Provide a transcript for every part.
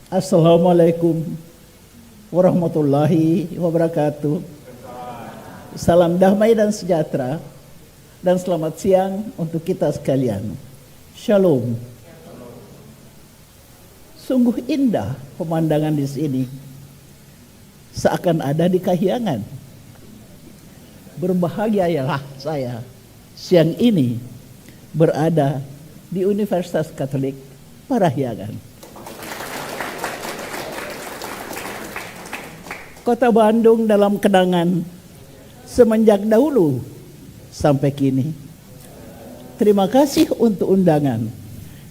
Assalamualaikum warahmatullahi wabarakatuh. Salam damai dan sejahtera dan selamat siang untuk kita sekalian. Shalom. Sungguh indah pemandangan di sini, seakan ada di Kahyangan. Berbahagialah saya siang ini berada di Universitas Katolik Parahyangan. Kota Bandung dalam kenangan semenjak dahulu sampai kini. Terima kasih untuk undangan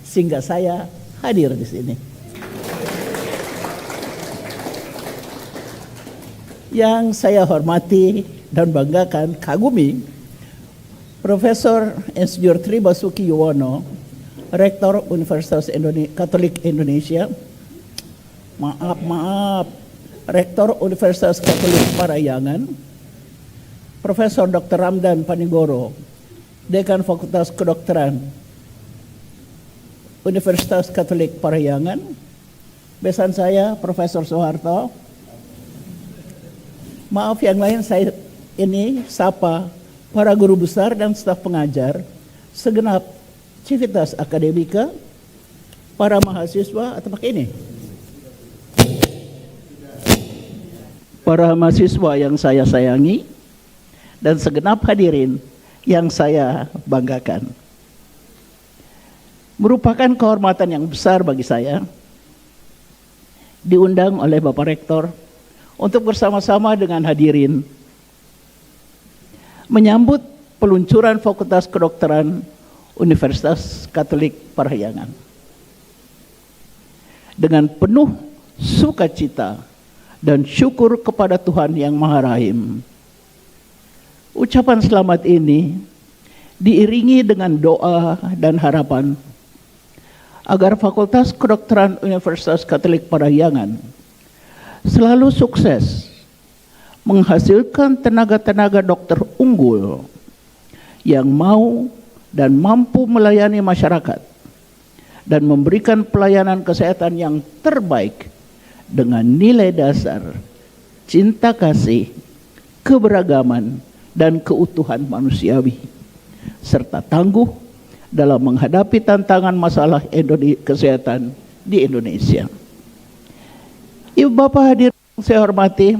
sehingga saya hadir di sini. Yang saya hormati dan banggakan, kagumi, Profesor Insinyur Tri Basuki Yuwono, Rektor Universitas Katolik Indonesia, Rektor Universitas Katolik Parahyangan, Profesor Dr. Ramdan Panigoro, Dekan Fakultas Kedokteran Universitas Katolik Parahyangan, besan saya Profesor Soeharto. Maaf yang lain, saya ini sapa para guru besar dan staf pengajar, segenap civitas akademika, para mahasiswa atau pakai ini, para mahasiswa yang saya sayangi, dan segenap hadirin yang saya banggakan. Merupakan kehormatan yang besar bagi saya diundang oleh Bapak Rektor untuk bersama-sama dengan hadirin menyambut peluncuran Fakultas Kedokteran Universitas Katolik Parahyangan. Dengan penuh sukacita dan syukur kepada Tuhan Yang Maha Rahim, ucapan selamat ini diiringi dengan doa dan harapan agar Fakultas Kedokteran Universitas Katolik Parahyangan selalu sukses menghasilkan tenaga-tenaga dokter unggul yang mau dan mampu melayani masyarakat dan memberikan pelayanan kesehatan yang terbaik dengan nilai dasar cinta kasih, keberagaman, dan keutuhan manusiawi, serta tangguh dalam menghadapi tantangan masalah kesehatan di Indonesia. Ibu Bapak hadirin yang saya hormati,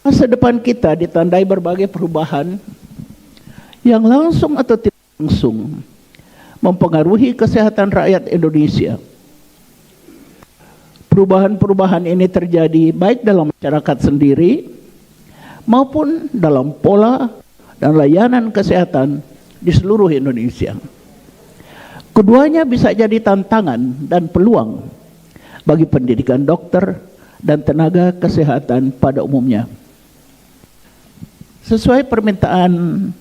masa depan kita ditandai berbagai perubahan yang langsung atau tidak langsung mempengaruhi kesehatan rakyat Indonesia. Perubahan-perubahan ini terjadi baik dalam masyarakat sendiri maupun dalam pola dan layanan kesehatan di seluruh Indonesia. Keduanya bisa jadi tantangan dan peluang bagi pendidikan dokter dan tenaga kesehatan pada umumnya. Sesuai permintaan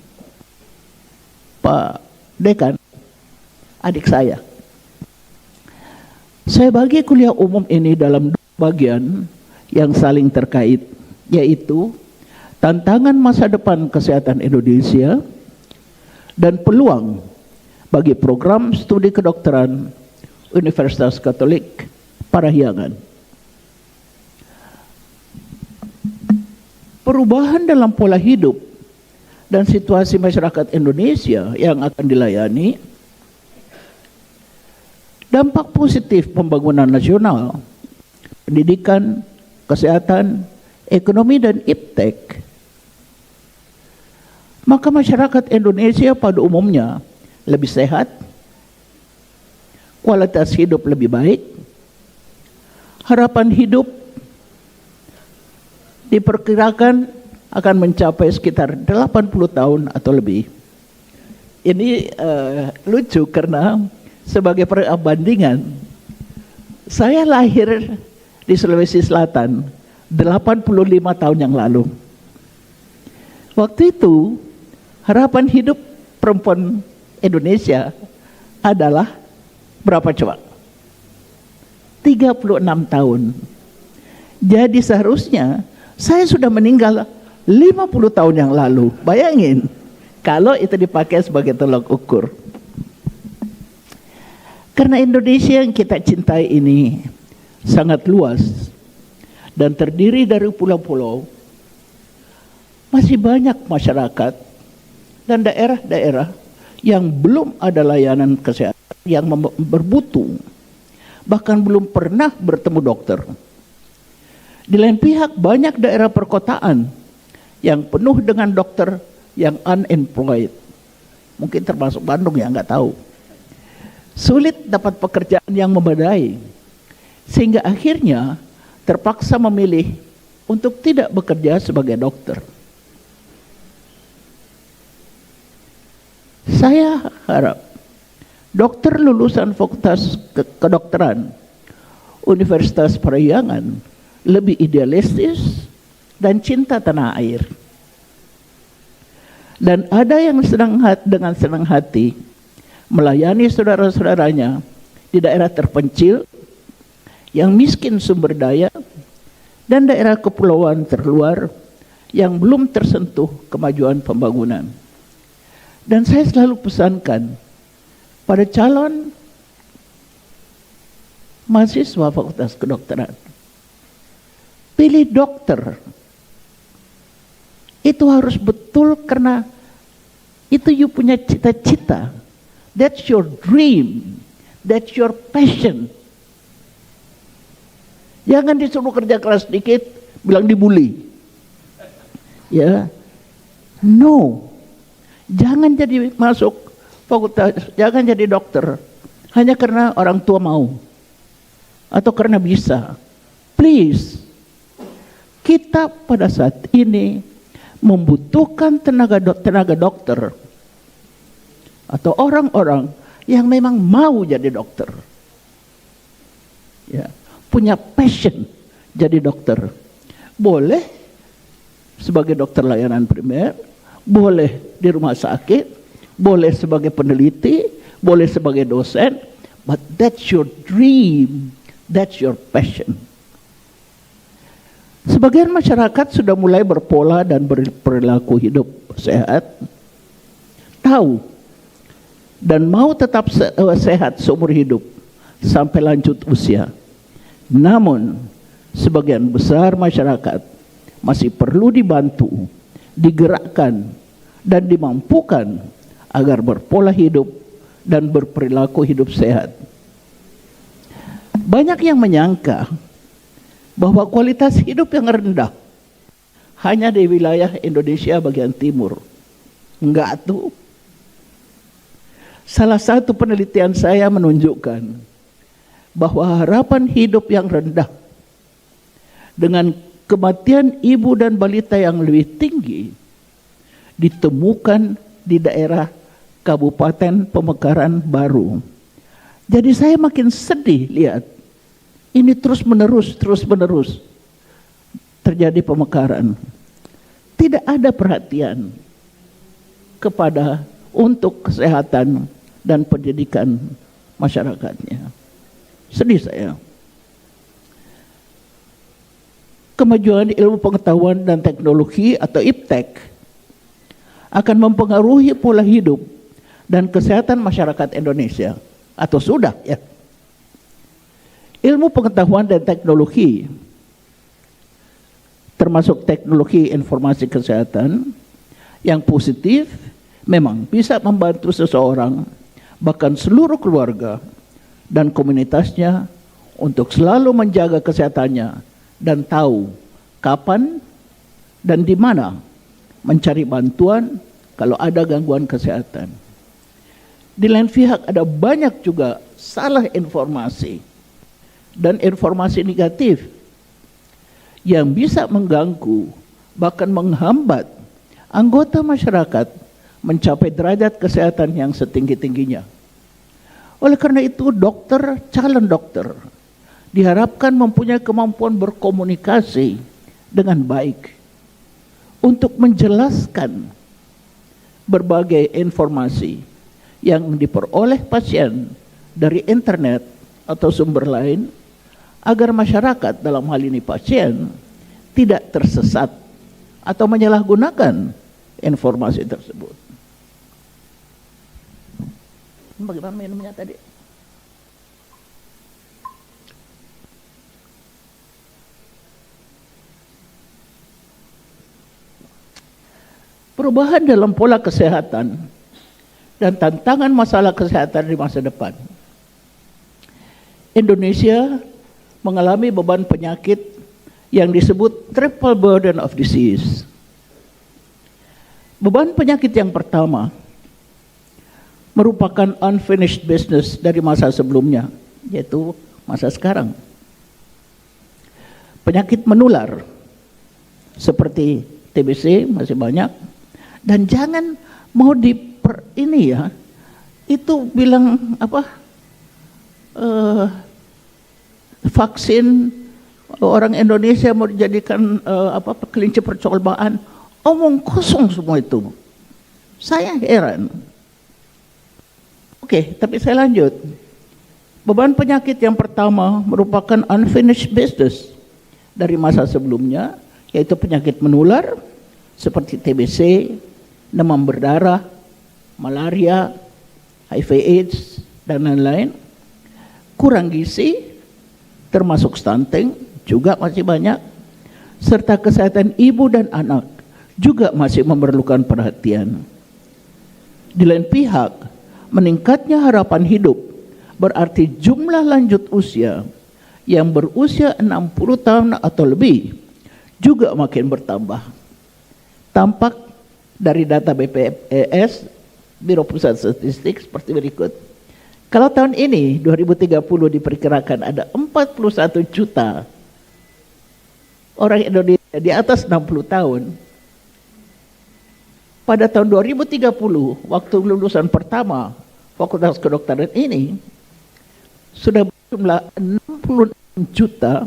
Pak Dekan, adik saya bagi kuliah umum ini dalam dua bagian yang saling terkait, yaitu tantangan masa depan kesehatan Indonesia dan peluang bagi program studi kedokteran Universitas Katolik Parahyangan. Perubahan dalam pola hidup dan situasi masyarakat Indonesia yang akan dilayani, dampak positif pembangunan nasional, pendidikan, kesehatan, ekonomi, dan iptek, maka masyarakat Indonesia pada umumnya lebih sehat, kualitas hidup lebih baik, harapan hidup diperkirakan akan mencapai sekitar 80 tahun atau lebih. Ini lucu karena sebagai perbandingan, saya lahir di Sulawesi Selatan 85 tahun yang lalu. Waktu itu harapan hidup perempuan Indonesia adalah berapa coba? 36 tahun. Jadi seharusnya saya sudah meninggal 50 tahun yang lalu. Bayangin kalau itu dipakai sebagai tolak ukur. Karena Indonesia yang kita cintai ini sangat luas dan terdiri dari pulau-pulau, masih banyak masyarakat dan daerah-daerah yang belum ada layanan kesehatan, yang bermutu, bahkan belum pernah bertemu dokter. Di lain pihak banyak daerah perkotaan yang penuh dengan dokter yang unemployed. Mungkin termasuk Bandung ya, nggak tahu. Sulit dapat pekerjaan yang memadai, sehingga akhirnya terpaksa memilih untuk tidak bekerja sebagai dokter. Saya harap dokter lulusan Fakultas Kedokteran Universitas Parahyangan lebih idealistis dan cinta tanah air. Dan ada yang dengan senang hati melayani saudara-saudaranya di daerah terpencil yang miskin sumber daya dan daerah kepulauan terluar yang belum tersentuh kemajuan pembangunan. Dan saya selalu pesankan pada calon mahasiswa Fakultas Kedokteran, pilih dokter. Itu harus betul karena itu you punya cita-cita. That's your dream. That's your passion. Jangan disuruh kerja keras sedikit, bilang dibully. Ya. No. Jangan jadi masuk fakultas, jangan jadi dokter hanya karena orang tua mau atau karena bisa. Please. Kita pada saat ini membutuhkan tenaga dokter atau orang-orang yang memang mau jadi dokter, ya, punya passion jadi dokter. Boleh sebagai dokter layanan primer, boleh di rumah sakit, boleh sebagai peneliti, boleh sebagai dosen, but that's your dream, that's your passion. Sebagian masyarakat sudah mulai berpola dan berperilaku hidup sehat, tahu dan mau tetap sehat seumur hidup sampai lanjut usia. Namun, sebagian besar masyarakat masih perlu dibantu, digerakkan, dan dimampukan agar berpola hidup dan berperilaku hidup sehat. Banyak yang menyangka bahwa kualitas hidup yang rendah hanya di wilayah Indonesia bagian timur. Enggak tuh. Salah satu penelitian saya menunjukkan bahwa harapan hidup yang rendah dengan kematian ibu dan balita yang lebih tinggi ditemukan di daerah Kabupaten Pemekaran Baru. Jadi saya makin sedih lihat ini terus menerus terjadi pemekaran. Tidak ada perhatian kepada untuk kesehatan dan pendidikan masyarakatnya. Sedih saya. Kemajuan ilmu pengetahuan dan teknologi atau IPTEK akan mempengaruhi pola hidup dan kesehatan masyarakat Indonesia, atau sudah ya. Ilmu pengetahuan dan teknologi, termasuk teknologi informasi kesehatan yang positif, memang bisa membantu seseorang, bahkan seluruh keluarga dan komunitasnya untuk selalu menjaga kesehatannya dan tahu kapan dan di mana mencari bantuan kalau ada gangguan kesehatan. Di lain pihak ada banyak juga salah informasi dan informasi negatif yang bisa mengganggu, bahkan menghambat anggota masyarakat mencapai derajat kesehatan yang setinggi-tingginya. Oleh karena itu, calon dokter diharapkan mempunyai kemampuan berkomunikasi dengan baik untuk menjelaskan berbagai informasi yang diperoleh pasien dari internet atau sumber lain, agar masyarakat, dalam hal ini pasien, tidak tersesat atau menyalahgunakan informasi tersebut. Bagaimana minumnya tadi? perubahan dalam pola kesehatan dan tantangan masalah kesehatan di masa depan. Indonesia mengalami beban penyakit yang disebut triple burden of disease. Beban penyakit yang pertama merupakan unfinished business dari masa sebelumnya, yaitu masa sekarang. Penyakit menular seperti TBC masih banyak, dan jangan mau itu bilang vaksin orang Indonesia mau dijadikan kelinci percobaan, omong kosong semua itu. Saya heran. Oke, tapi saya lanjut. Beban penyakit yang pertama merupakan unfinished business dari masa sebelumnya, yaitu penyakit menular seperti TBC, demam berdarah, malaria, HIV/AIDS, dan lain-lain. Kurang gizi, termasuk stunting, juga masih banyak, serta kesehatan ibu dan anak juga masih memerlukan perhatian. Di lain pihak, meningkatnya harapan hidup berarti jumlah lanjut usia yang berusia 60 tahun atau lebih juga makin bertambah. Tampak dari data BPS, Biro Pusat Statistik, seperti berikut. Kalau tahun ini 2030 diperkirakan ada 41 juta orang Indonesia di atas 60 tahun. Pada tahun 2030, waktu lulusan pertama Fakultas Kedokteran ini, sudah berjumlah 66 juta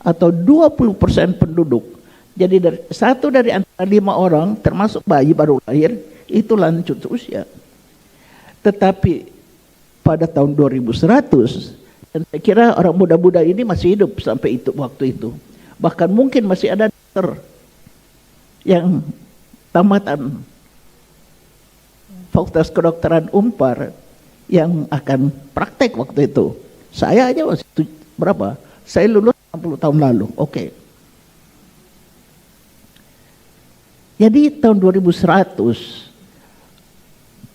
atau 20% penduduk. Jadi satu dari antara 5 orang, termasuk bayi baru lahir, itu lanjut usia. Tetapi pada tahun 2100, dan saya kira orang muda-muda ini masih hidup sampai waktu itu. Bahkan mungkin masih ada dokter yang tamatan Fakultas Kedokteran Unpar yang akan praktek waktu itu. Saya aja masih berapa? Saya lulus 60 tahun lalu. Oke. Jadi tahun 2100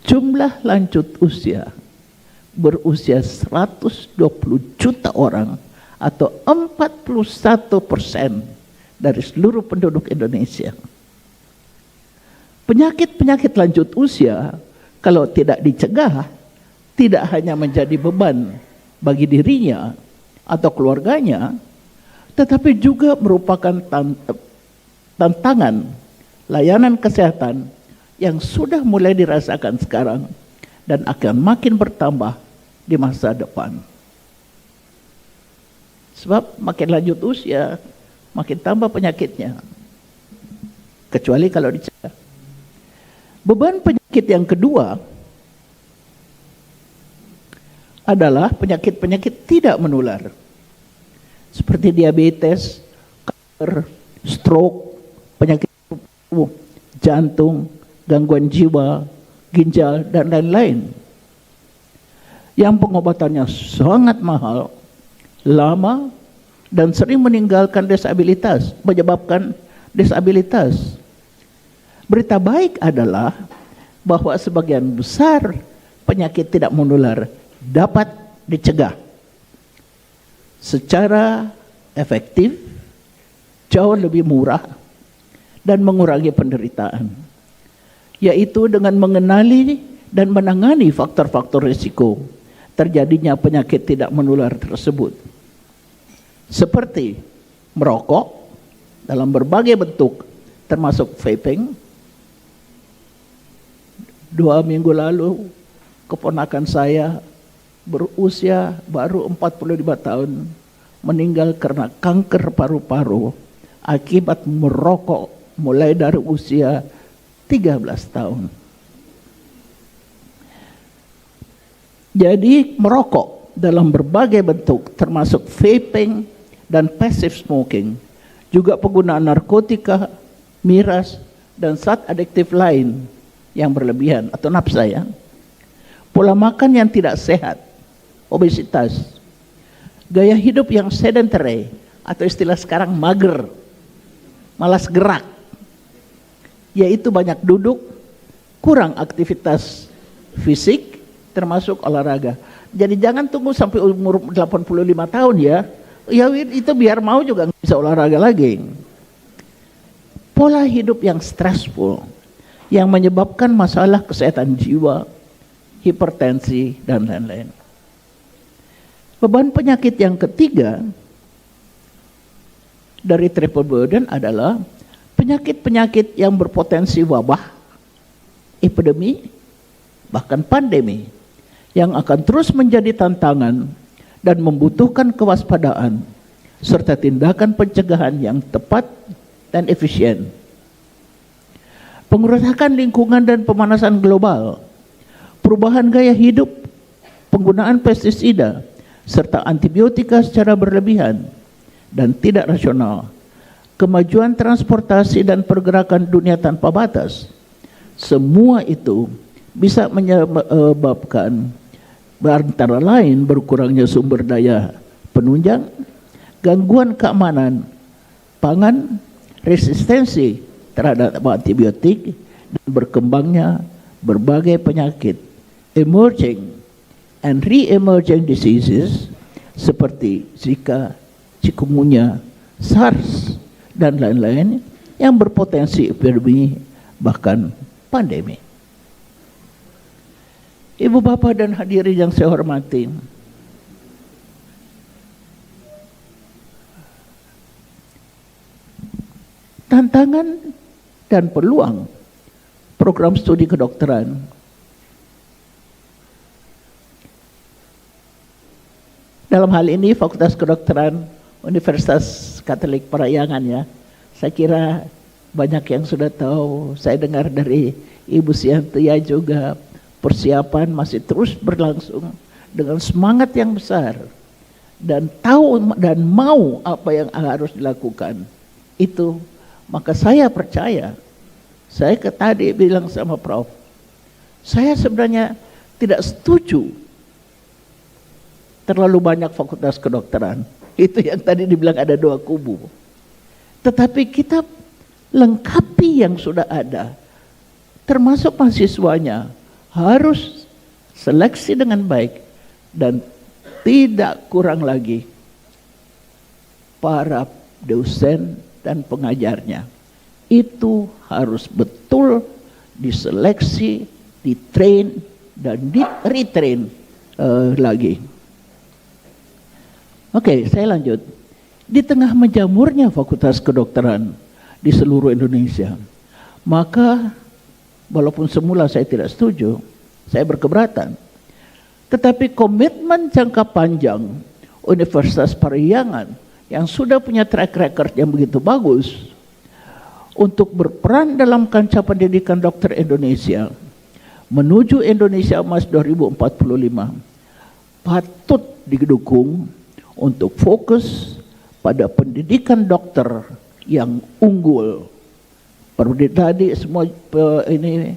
jumlah lanjut usia berusia 120 juta orang atau 41% dari seluruh penduduk Indonesia. Penyakit-penyakit lanjut usia kalau tidak dicegah tidak hanya menjadi beban bagi dirinya atau keluarganya, tetapi juga merupakan tantangan layanan kesehatan yang sudah mulai dirasakan sekarang dan akan makin bertambah di masa depan. Sebab makin lanjut usia, makin tambah penyakitnya. Kecuali kalau dicegah. Beban penyakit yang kedua adalah penyakit-penyakit tidak menular. Seperti diabetes, kanker, stroke, penyakit jantung, gangguan jiwa, ginjal, dan lain-lain. Yang pengobatannya sangat mahal, lama, dan sering menyebabkan disabilitas. Berita baik adalah bahwa sebagian besar penyakit tidak menular dapat dicegah secara efektif, jauh lebih murah, dan mengurangi penderitaan, yaitu dengan mengenali dan menangani faktor-faktor risiko terjadinya penyakit tidak menular tersebut, seperti merokok dalam berbagai bentuk, termasuk vaping. 2 minggu lalu keponakan saya berusia baru 45 tahun meninggal karena kanker paru-paru akibat merokok mulai dari usia 13 tahun. Jadi merokok dalam berbagai bentuk termasuk vaping dan passive smoking, juga penggunaan narkotika, miras, dan zat adiktif lain yang berlebihan atau nafsa ya. Pola makan yang tidak sehat, obesitas, gaya hidup yang sedentary atau istilah sekarang mager, malas gerak, yaitu banyak duduk, kurang aktivitas fisik, termasuk olahraga. Jadi jangan tunggu sampai umur 85 tahun ya. Ya itu biar mau juga nggak bisa olahraga lagi. Pola hidup yang stressful, yang menyebabkan masalah kesehatan jiwa, hipertensi, dan lain-lain. Beban penyakit yang ketiga dari triple burden adalah penyakit-penyakit yang berpotensi wabah, epidemi, bahkan pandemi, yang akan terus menjadi tantangan dan membutuhkan kewaspadaan serta tindakan pencegahan yang tepat dan efisien. Pengerusakan lingkungan dan pemanasan global, perubahan gaya hidup, penggunaan pestisida, serta antibiotika secara berlebihan dan tidak rasional, kemajuan transportasi dan pergerakan dunia tanpa batas, semua itu bisa menyebabkan antara lain berkurangnya sumber daya penunjang, gangguan keamanan pangan, resistensi terhadap antibiotik, dan berkembangnya berbagai penyakit emerging and re-emerging diseases seperti Zika, Chikungunya, SARS, dan lain-lain yang berpotensi epidemi bahkan pandemi. Ibu bapak dan hadirin yang saya hormati, tantangan dan peluang program studi kedokteran dalam hal ini Fakultas Kedokteran Universitas Katolik Parahyangan ya. Saya kira banyak yang sudah tahu, saya dengar dari Ibu Siantia juga, persiapan masih terus berlangsung dengan semangat yang besar dan tahu dan mau apa yang harus dilakukan. Itu maka saya percaya, saya tadi bilang sama Prof, saya sebenarnya tidak setuju terlalu banyak fakultas kedokteran. Itu yang tadi dibilang ada dua kubu. Tetapi kita lengkapi yang sudah ada, termasuk mahasiswanya, harus seleksi dengan baik dan tidak kurang lagi para dosen dan pengajarnya. Itu harus betul diseleksi, ditrain, dan di-retrain lagi. Oke, saya lanjut. Di tengah menjamurnya fakultas kedokteran di seluruh Indonesia, maka walaupun semula saya tidak setuju, saya berkeberatan. Tetapi komitmen jangka panjang Universitas Parahyangan yang sudah punya track record yang begitu bagus untuk berperan dalam kancah pendidikan dokter Indonesia menuju Indonesia Emas 2045 patut didukung untuk fokus pada pendidikan dokter yang unggul. Tadi semua ini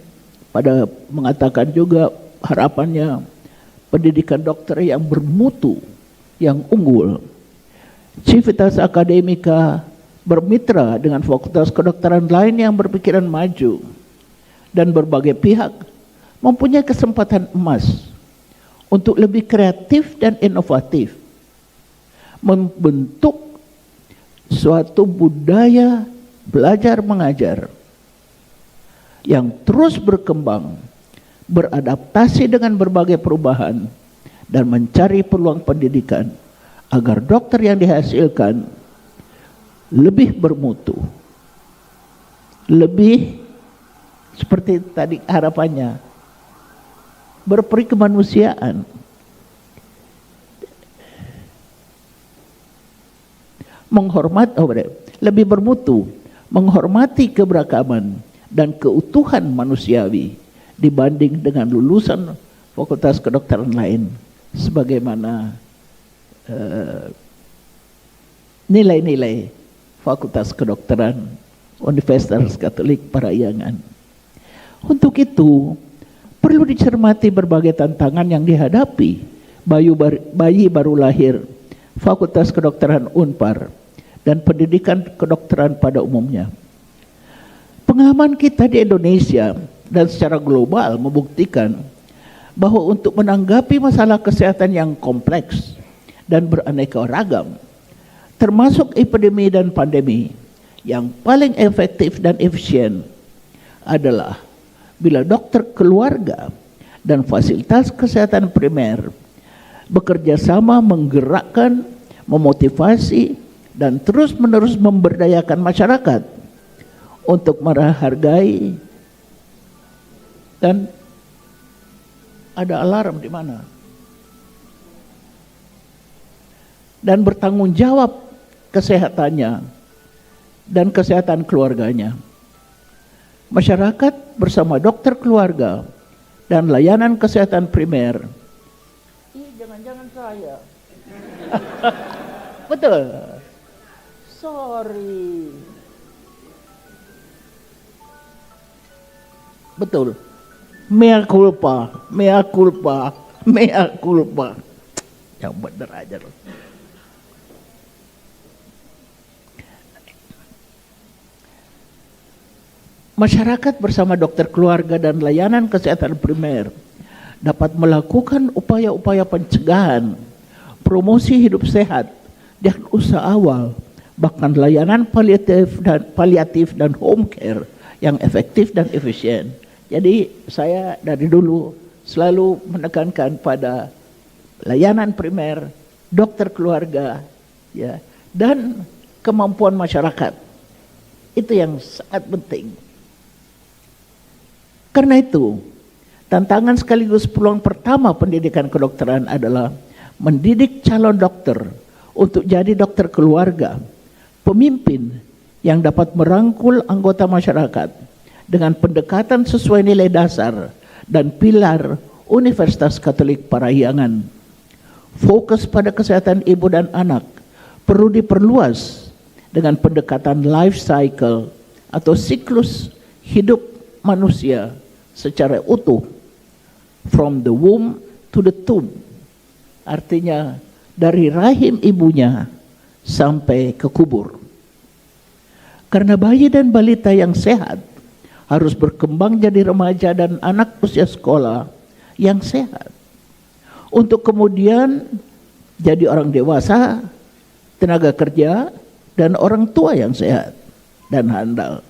pada mengatakan juga harapannya pendidikan dokter yang bermutu, yang unggul. Civitas Akademika bermitra dengan fakultas kedokteran lain yang berpikiran maju dan berbagai pihak mempunyai kesempatan emas untuk lebih kreatif dan inovatif, membentuk suatu budaya belajar mengajar yang terus berkembang, beradaptasi dengan berbagai perubahan, dan mencari peluang pendidikan agar dokter yang dihasilkan lebih bermutu, lebih seperti tadi harapannya, berperi kemanusiaan. Lebih bermutu, menghormati keberagaman dan keutuhan manusiawi dibanding dengan lulusan fakultas kedokteran lain, sebagaimana nilai-nilai Fakultas Kedokteran Universitas Katolik Parahyangan. Untuk itu perlu dicermati berbagai tantangan yang dihadapi bayi baru lahir Fakultas Kedokteran Unpar dan pendidikan kedokteran pada umumnya. Pengalaman kita di Indonesia dan secara global membuktikan bahwa untuk menanggapi masalah kesehatan yang kompleks dan beraneka ragam, termasuk epidemi dan pandemi, yang paling efektif dan efisien adalah bila dokter keluarga dan fasilitas kesehatan primer bekerja sama menggerakkan, memotivasi, dan terus-menerus memberdayakan masyarakat untuk menghargai. Dan ada alarm di mana? Dan bertanggung jawab kesehatannya dan kesehatan keluarganya. Masyarakat bersama dokter keluarga dan layanan kesehatan primer. Jangan-jangan saya. Betul. Sorry. Betul. Mea culpa, mea culpa, mea culpa. Yang bener aja loh. Masyarakat bersama dokter keluarga dan layanan kesehatan primer dapat melakukan upaya-upaya pencegahan, promosi hidup sehat, diagnosa awal, bahkan layanan paliatif dan home care yang efektif dan efisien. Jadi saya dari dulu selalu menekankan pada layanan primer, dokter keluarga, ya, dan kemampuan masyarakat. Itu yang sangat penting. Karena itu, tantangan sekaligus peluang pertama pendidikan kedokteran adalah mendidik calon dokter untuk jadi dokter keluarga, pemimpin yang dapat merangkul anggota masyarakat dengan pendekatan sesuai nilai dasar dan pilar Universitas Katolik Parahyangan. Fokus pada kesehatan ibu dan anak perlu diperluas dengan pendekatan life cycle atau siklus hidup manusia secara utuh, from the womb to the tomb, artinya dari rahim ibunya sampai ke kubur. Karena bayi dan balita yang sehat harus berkembang jadi remaja dan anak usia sekolah yang sehat, untuk kemudian jadi orang dewasa, tenaga kerja, dan orang tua yang sehat dan handal.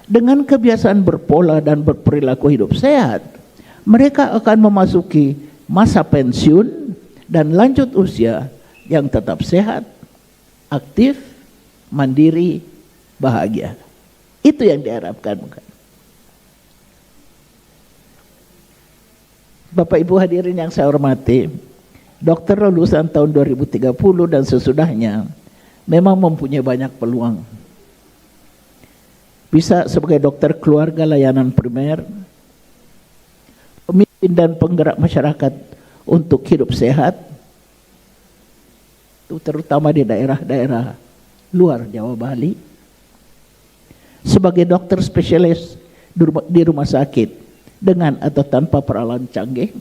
Dengan kebiasaan berpola dan berperilaku hidup sehat, mereka akan memasuki masa pensiun dan lanjut usia yang tetap sehat, aktif, mandiri, bahagia. Itu yang diharapkan. Bapak Ibu hadirin yang saya hormati, dokter lulusan tahun 2030 dan sesudahnya memang mempunyai banyak peluang. Bisa sebagai dokter keluarga layanan primer, pemimpin dan penggerak masyarakat untuk hidup sehat, terutama di daerah-daerah luar Jawa Bali, sebagai dokter spesialis di rumah sakit dengan atau tanpa peralatan canggih,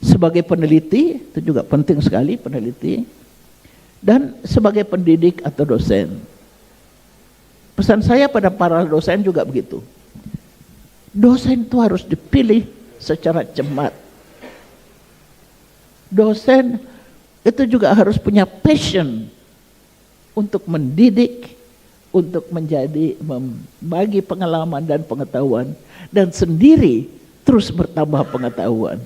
sebagai peneliti, itu juga penting sekali peneliti, dan sebagai pendidik atau dosen. Pesan saya pada para dosen juga begitu. Dosen itu harus dipilih secara cermat. Dosen itu juga harus punya passion untuk mendidik, untuk membagi pengalaman dan pengetahuan, dan sendiri terus bertambah pengetahuan.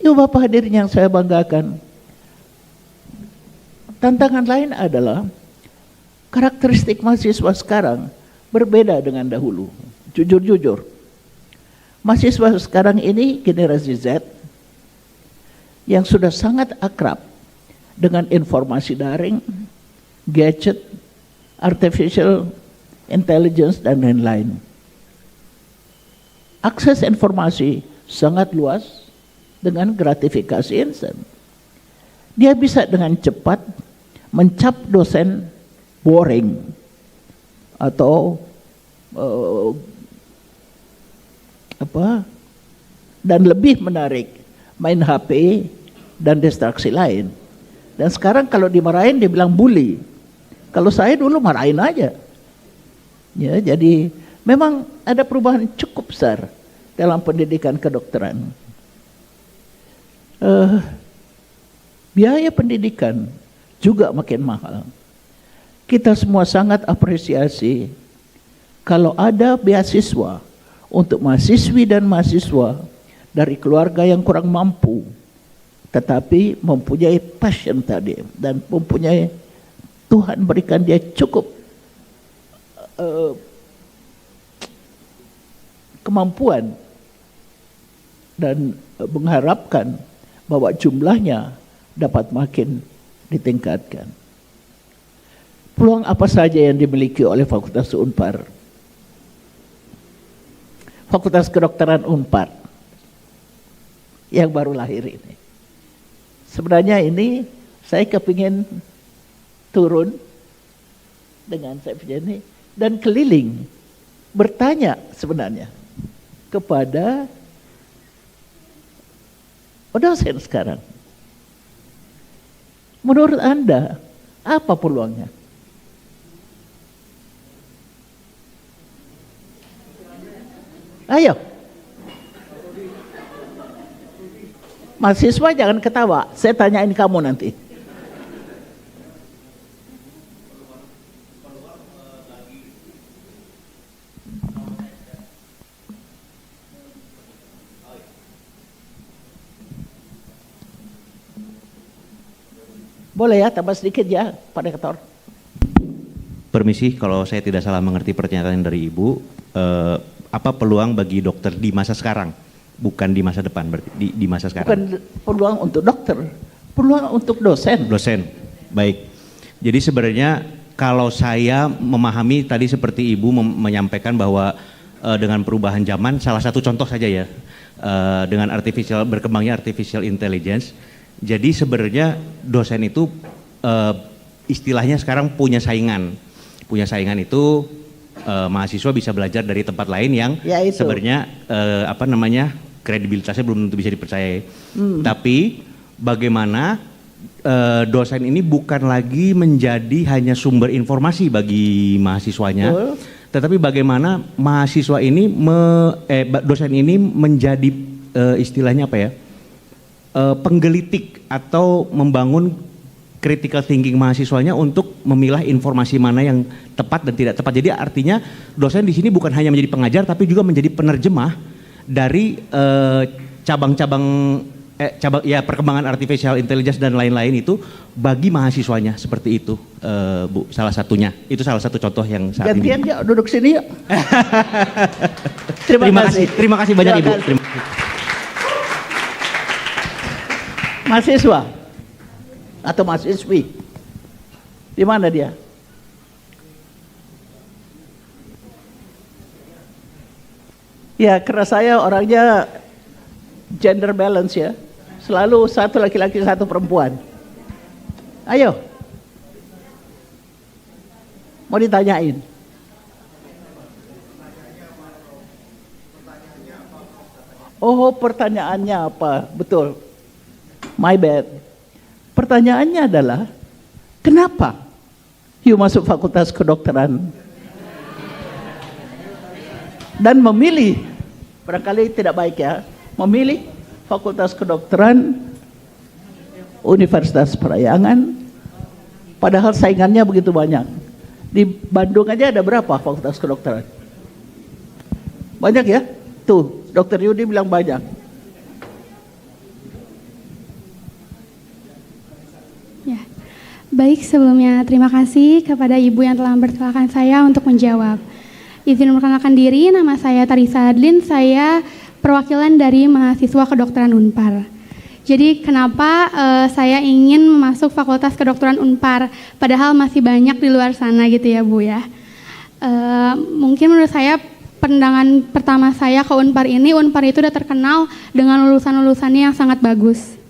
Ibu bapak hadirin yang saya banggakan, tantangan lain adalah karakteristik mahasiswa sekarang berbeda dengan dahulu. Jujur-jujur, mahasiswa sekarang ini generasi Z yang sudah sangat akrab dengan informasi daring, gadget, artificial intelligence, dan lain-lain. Akses informasi sangat luas dengan gratifikasi instan. Dia bisa dengan cepat mencap dosen boring atau dan lebih menarik main HP dan distraksi lain. Dan sekarang kalau dimarahin dia bilang bully. Kalau saya dulu marahin aja. Ya, jadi memang ada perubahan cukup besar dalam pendidikan kedokteran. Biaya pendidikan juga makin mahal. Kita semua sangat apresiasi kalau ada beasiswa untuk mahasiswi dan mahasiswa dari keluarga yang kurang mampu, tetapi mempunyai passion tadi dan mempunyai, Tuhan berikan dia cukup kemampuan dan mengharapkan bahwa jumlahnya dapat makin ditingkatkan. Peluang apa saja yang dimiliki oleh Fakultas Unpar? Fakultas Kedokteran Unpar yang baru lahir ini. Sebenarnya ini saya kepingin turun dengan saya ini dan keliling bertanya sebenarnya kepada dosen sekarang. Menurut Anda apa peluangnya? Ayo. Mahasiswa jangan ketawa, saya tanyain kamu nanti. Boleh ya, tambah sedikit ya, Pak Rektor. Permisi, kalau saya tidak salah mengerti pernyataan dari Ibu, apa peluang bagi dokter di masa sekarang? Bukan di masa depan, berarti di masa sekarang. Bukan peluang untuk dokter, peluang untuk dosen. Dosen, baik. Jadi sebenarnya kalau saya memahami tadi seperti Ibu menyampaikan bahwa dengan perubahan zaman, salah satu contoh saja ya, dengan berkembangnya artificial intelligence, jadi sebenarnya dosen itu istilahnya sekarang punya saingan. Punya saingan itu mahasiswa bisa belajar dari tempat lain yang ya sebenarnya kredibilitasnya belum tentu bisa dipercayai. Tapi bagaimana dosen ini bukan lagi menjadi hanya sumber informasi bagi mahasiswanya, tetapi bagaimana mahasiswa ini dosen ini menjadi istilahnya apa ya? Penggelitik atau membangun critical thinking mahasiswanya untuk memilah informasi mana yang tepat dan tidak tepat. Jadi artinya dosen di sini bukan hanya menjadi pengajar tapi juga menjadi penerjemah dari cabang-cabang perkembangan artificial intelligence dan lain-lain itu bagi mahasiswanya seperti itu, Bu. Salah satunya itu salah satu contoh yang saat gantian ini. Gantian ya, duduk sini yuk. Terima kasih banyak Ibu. Mahasiswa atau mahasiswi, di mana dia? Ya, karena saya orangnya gender balance ya, selalu satu laki-laki satu perempuan. Ayo, mau ditanyain. Oh, pertanyaannya apa? Betul. My bad. Pertanyaannya adalah, kenapa you masuk Fakultas Kedokteran dan memilih, barangkali tidak baik ya, memilih Fakultas Kedokteran Universitas Parahyangan, padahal saingannya begitu banyak. Di Bandung aja ada berapa Fakultas Kedokteran? Banyak ya? Tuh, Dr. Yudi bilang banyak. Ya, baik, sebelumnya terima kasih kepada Ibu yang telah mempersilahkan saya untuk menjawab. Izin memperkenalkan diri, nama saya Tarisa Adlin, saya perwakilan dari mahasiswa kedokteran Unpar. Jadi kenapa saya ingin masuk Fakultas Kedokteran Unpar, padahal masih banyak di luar sana gitu ya Bu ya. Mungkin menurut saya pandangan pertama saya ke Unpar itu udah terkenal dengan lulusan-lulusannya yang sangat bagus.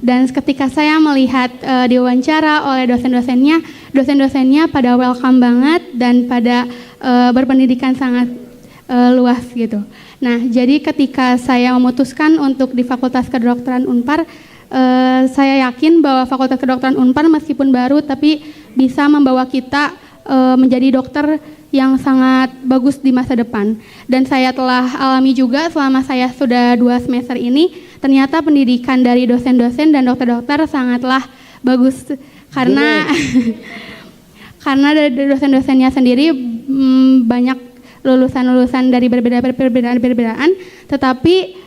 Dan ketika saya melihat diwawancara oleh dosen-dosennya pada welcome banget dan pada berpendidikan sangat luas gitu. Nah, jadi ketika saya memutuskan untuk di Fakultas Kedokteran Unpar, Saya yakin bahwa Fakultas Kedokteran Unpar meskipun baru tapi bisa membawa kita menjadi dokter yang sangat bagus di masa depan. Dan saya telah alami juga selama saya sudah 2 semester ini, ternyata pendidikan dari dosen-dosen dan dokter-dokter sangatlah bagus karena karena dari dosen-dosennya sendiri banyak lulusan-lulusan dari perbedaan, tetapi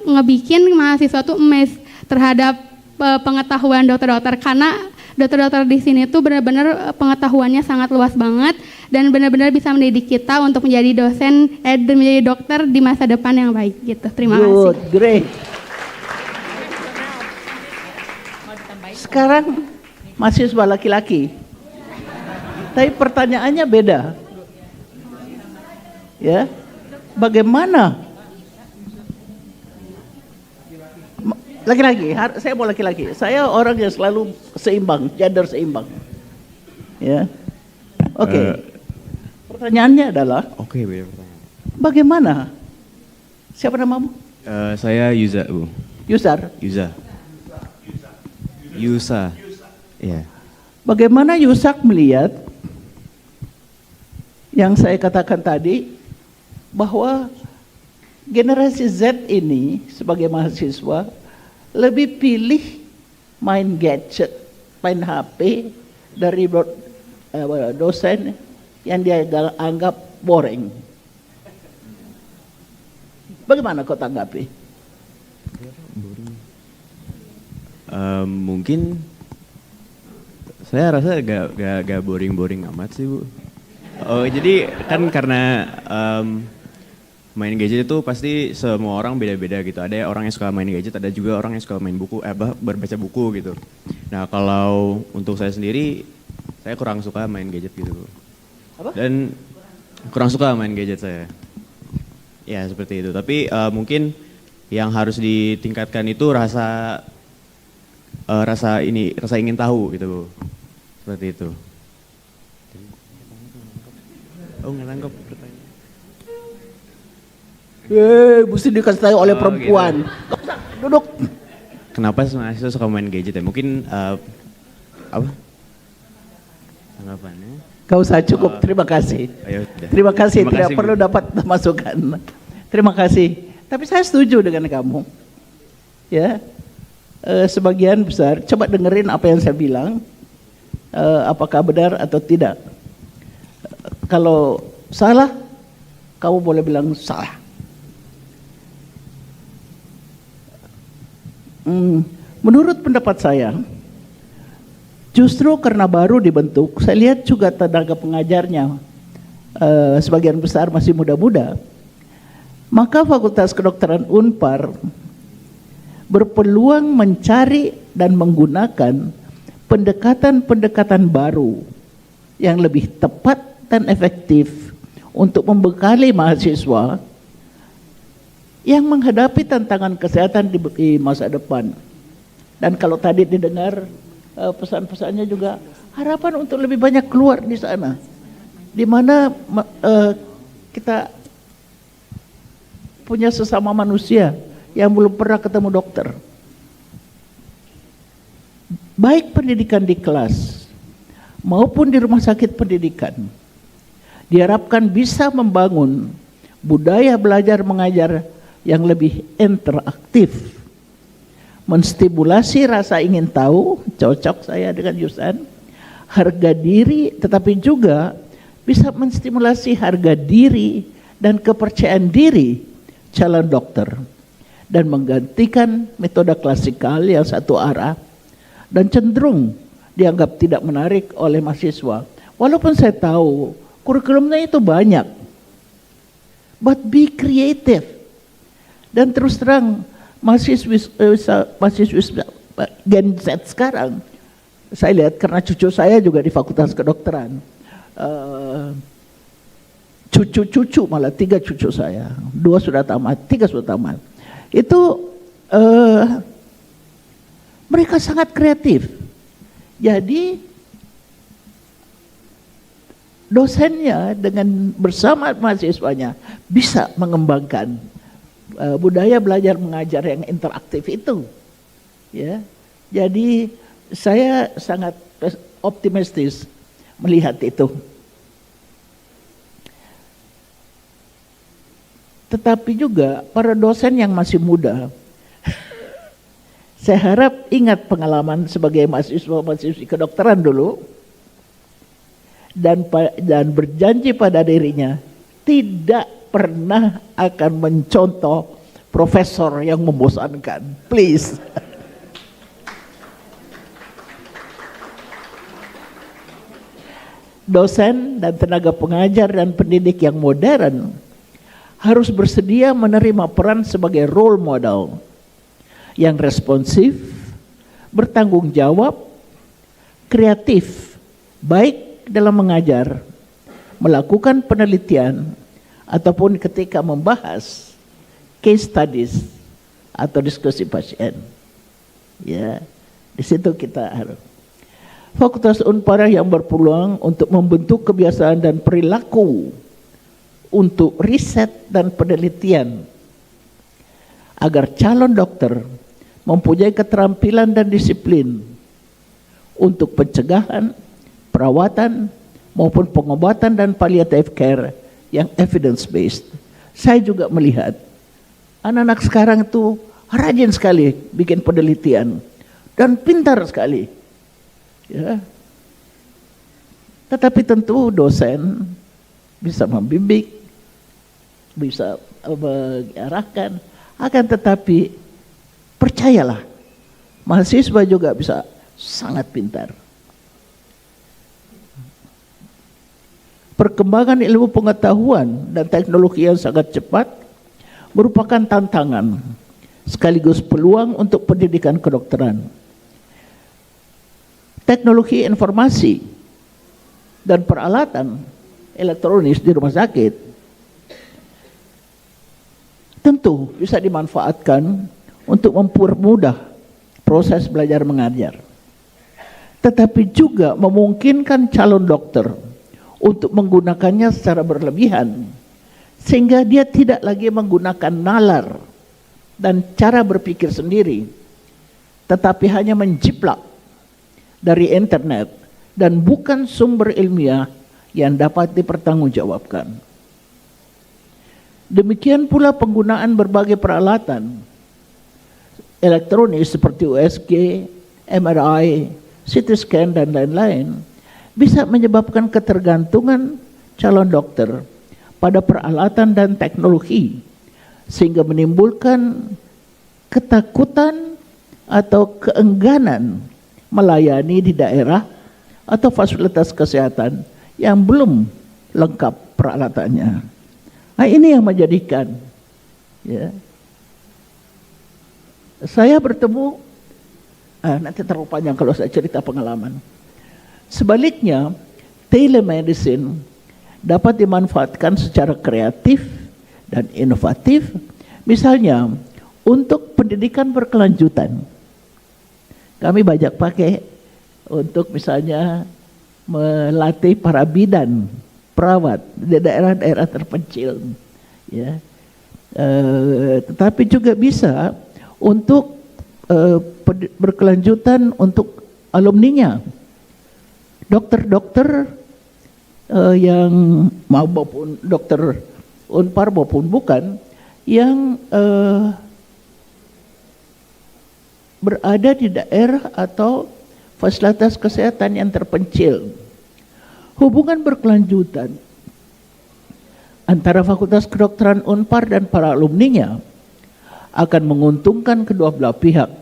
ngebikin mahasiswa tuh amazed terhadap pengetahuan dokter-dokter, karena dokter-dokter di sini tuh benar-benar pengetahuannya sangat luas banget dan benar-benar bisa mendidik kita untuk menjadi dosen menjadi dokter di masa depan yang baik gitu. Terima kasih. Good, great. Sekarang mahasiswa laki-laki, tapi pertanyaannya beda. Ya, bagaimana? Laki-laki, saya mau laki-laki. Saya orang yang selalu seimbang, gender seimbang. Ya, oke. Pertanyaannya adalah, Pertanyaan. bagaimana? Siapa namamu? Saya Yuza, Bu. Yusar. Yusa. Iya. Bagaimana Yusak melihat yang saya katakan tadi, bahwa generasi Z ini sebagai mahasiswa lebih pilih main gadget, main HP dari dosen yang dia anggap boring. Bagaimana kau tanggapi? Mungkin saya rasa gak boring amat sih, Bu. Oh, jadi kan karena main gadget itu pasti semua orang beda-beda gitu. Ada orang yang suka main gadget, ada juga orang yang suka main buku, berbaca buku gitu. Nah, kalau untuk saya sendiri, saya kurang suka main gadget gitu. Apa? Dan kurang suka main gadget saya. Ya, seperti itu. Tapi mungkin yang harus ditingkatkan itu rasa ingin tahu gitu, Bu. Seperti itu. Oh, nggak nangkep pertanyaan. Mesti dikasih tahu oleh perempuan. Gitu. Duduk. Kenapa mahasiswa suka main gadget ya? Mungkin apa? Tanggapannya? Kau usah cukup, terima kasih. Terima kasih, tidak perlu dapat masukan. Terima kasih. Tapi saya setuju dengan kamu. Ya, sebagian besar. Coba dengerin apa yang saya bilang. Apakah benar atau tidak? Kalau salah, kamu boleh bilang salah. Menurut pendapat saya, justru karena baru dibentuk, saya lihat juga tenaga pengajarnya sebagian besar masih muda-muda, maka Fakultas Kedokteran Unpar berpeluang mencari dan menggunakan pendekatan-pendekatan baru yang lebih tepat dan efektif untuk membekali mahasiswa yang menghadapi tantangan kesehatan di masa depan. Dan kalau tadi didengar pesan-pesannya juga harapan untuk lebih banyak keluar di sana, di mana kita punya sesama manusia yang belum pernah ketemu dokter. Baik pendidikan di kelas maupun di rumah sakit pendidikan diharapkan bisa membangun budaya belajar mengajar yang lebih interaktif, menstimulasi rasa ingin tahu, cocok saya dengan Yusan, harga diri, tetapi juga bisa menstimulasi harga diri dan kepercayaan diri calon dokter, dan menggantikan metode klasikal yang satu arah dan cenderung dianggap tidak menarik oleh mahasiswa. Walaupun saya tahu kurikulumnya itu banyak, but be creative. Dan terus terang mahasiswa Gen Z sekarang, saya lihat karena cucu saya juga di Fakultas Kedokteran, cucu-cucu malah 3 cucu saya, 2 sudah tamat, 3 sudah tamat. Itu mereka sangat kreatif. Jadi dosennya dengan bersama mahasiswanya bisa mengembangkan budaya belajar mengajar yang interaktif itu. Ya, jadi saya sangat optimistis melihat itu. Tetapi juga para dosen yang masih muda, saya harap ingat pengalaman sebagai mahasiswa-mahasiswi kedokteran dulu, dan berjanji pada dirinya tidak pernah akan mencontoh profesor yang membosankan. Please. Dosen dan tenaga pengajar dan pendidik yang modern harus bersedia menerima peran sebagai role model yang responsif, bertanggung jawab, kreatif, baik dalam mengajar, melakukan penelitian, ataupun ketika membahas case studies atau diskusi pasien. Ya, di situ kita harus. Fakultas Unpar yang berpeluang untuk membentuk kebiasaan dan perilaku untuk riset dan penelitian agar calon dokter mempunyai keterampilan dan disiplin untuk pencegahan, perawatan maupun pengobatan dan palliative care yang evidence based. Saya juga melihat anak-anak sekarang itu rajin sekali bikin penelitian dan pintar sekali. Ya. Tetapi tentu dosen bisa membimbing, bisa mengarahkan, akan tetapi percayalah, mahasiswa juga bisa sangat pintar. Perkembangan ilmu pengetahuan dan teknologi yang sangat cepat merupakan tantangan sekaligus peluang untuk pendidikan kedokteran. Teknologi informasi dan peralatan elektronis di rumah sakit tentu bisa dimanfaatkan untuk mempermudah proses belajar mengajar. Tetapi juga memungkinkan calon dokter untuk menggunakannya secara berlebihan, sehingga dia tidak lagi menggunakan nalar dan cara berpikir sendiri, tetapi hanya menjiplak dari internet dan bukan sumber ilmiah yang dapat dipertanggungjawabkan. Demikian pula penggunaan berbagai peralatan elektronis seperti USG, MRI, CT scan dan lain-lain bisa menyebabkan ketergantungan calon dokter pada peralatan dan teknologi, sehingga menimbulkan ketakutan atau keengganan melayani di daerah atau fasilitas kesehatan yang belum lengkap peralatannya. Nah, ini yang menjadikan, ya, saya bertemu, nanti terlalu panjang kalau saya cerita pengalaman. Sebaliknya, telemedicine dapat dimanfaatkan secara kreatif dan inovatif, misalnya untuk pendidikan berkelanjutan. Kami banyak pakai untuk misalnya melatih para bidan, perawat di daerah-daerah terpencil, ya. Tetapi juga bisa untuk berkelanjutan untuk alumninya, dokter-dokter yang maupun dokter Unpar maupun bukan, yang berada di daerah atau fasilitas kesehatan yang terpencil. Hubungan berkelanjutan antara Fakultas Kedokteran Unpar dan para alumninya akan menguntungkan kedua belah pihak,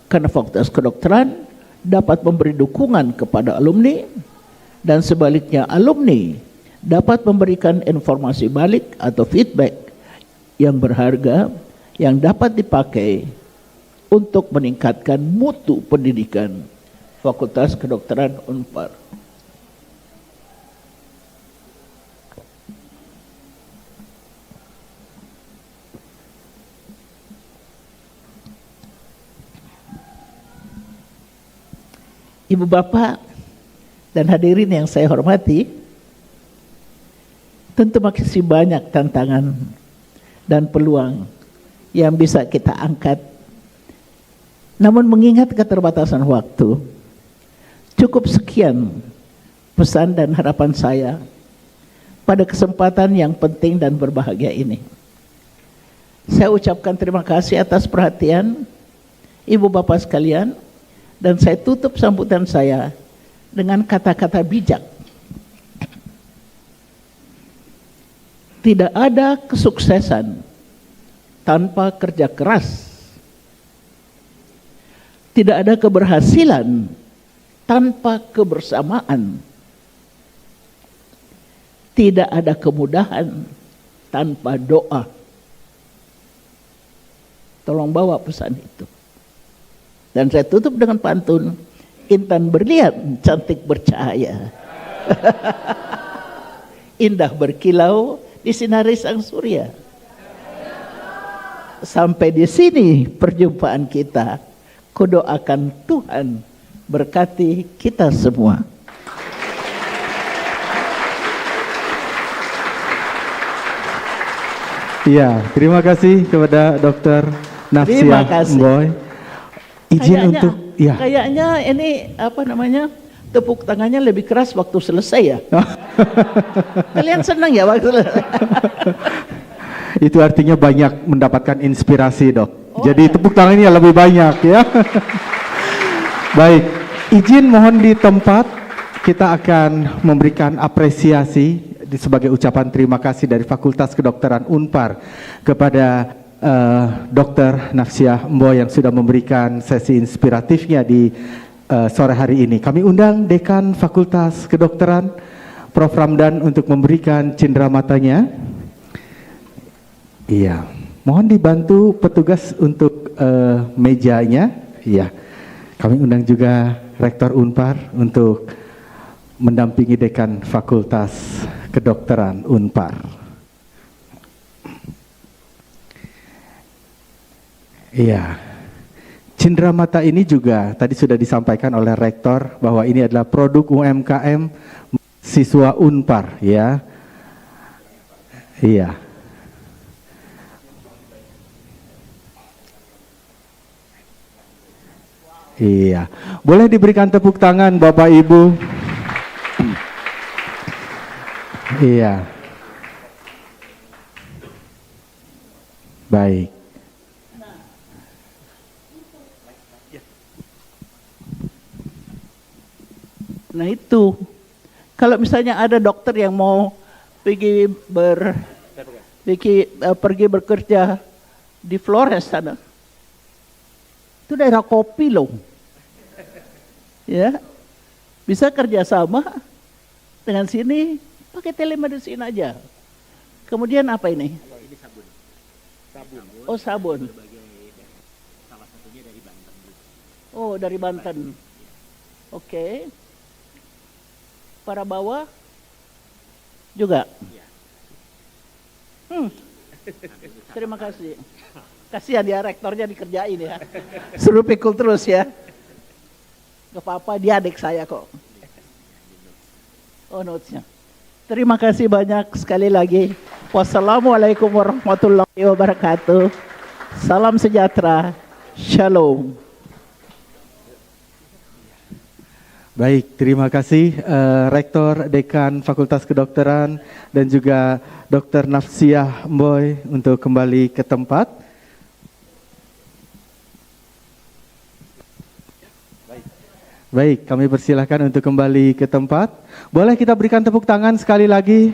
karena Fakultas Kedokteran dapat memberi dukungan kepada alumni dan sebaliknya alumni dapat memberikan informasi balik atau feedback yang berharga yang dapat dipakai untuk meningkatkan mutu pendidikan Fakultas Kedokteran Unpar. Ibu bapak dan hadirin yang saya hormati, tentu masih banyak tantangan dan peluang yang bisa kita angkat Namun mengingat keterbatasan waktu, cukup sekian pesan dan harapan saya pada kesempatan yang penting dan berbahagia ini. Saya ucapkan terima kasih atas perhatian Ibu Bapak sekalian, dan saya tutup sambutan saya dengan kata-kata bijak. Tidak ada kesuksesan tanpa kerja keras. Tidak ada keberhasilan tanpa kebersamaan. Tidak ada kemudahan tanpa doa. Tolong bawa pesan itu. Dan saya tutup dengan pantun, intan berlian, cantik bercahaya. Indah berkilau, disinari sang surya. Sampai di sini perjumpaan kita. Kudoakan Tuhan berkati kita semua. Iya, terima kasih kepada Dr. Terima Nafsia kasih. Mboy. Izin untuk ya. Kayaknya ini apa namanya, tepuk tangannya lebih keras waktu selesai ya. Kalian senang ya waktu selesai? Itu artinya banyak mendapatkan inspirasi, Dok. Oh, Jadi ya. tepuk tangannya lebih banyak ya. Baik, izin mohon di tempat, kita akan memberikan apresiasi sebagai ucapan terima kasih dari Fakultas Kedokteran Unpar kepada Dr. Nafsia Mboy yang sudah memberikan sesi inspiratifnya di sore hari ini. Kami undang Dekan Fakultas Kedokteran, Prof. Ramdan, untuk memberikan cindera matanya. Iya, mohon dibantu petugas untuk mejanya. Iya, kami undang juga Rektor Unpar untuk mendampingi Dekan Fakultas Kedokteran Unpar. Iya, cindera mata ini juga tadi sudah disampaikan oleh Rektor bahwa ini adalah produk UMKM siswa Unpar, ya. Iya. Iya, boleh diberikan tepuk tangan Bapak Ibu. Iya. Baik. Nah itu, kalau misalnya ada dokter yang mau pergi pergi bekerja di Flores sana, itu daerah kopi loh, ya, bisa kerjasama dengan sini pakai telemedicine aja. Kemudian apa ini? Oh sabun. Oh dari Banten. Oke. Para bawah juga. Terima kasih. Kasihan ya rektornya dikerjain ya. Suruh pikul terus ya. Gak apa-apa, dia adik saya kok. Oh notesnya. Terima kasih banyak sekali lagi. Wassalamualaikum warahmatullahi wabarakatuh. Salam sejahtera. Shalom. Baik, terima kasih Rektor Dekan Fakultas Kedokteran dan juga Dr. Nafsia Mboy untuk kembali ke tempat. Baik, kami persilahkan untuk kembali ke tempat. Boleh kita berikan tepuk tangan sekali lagi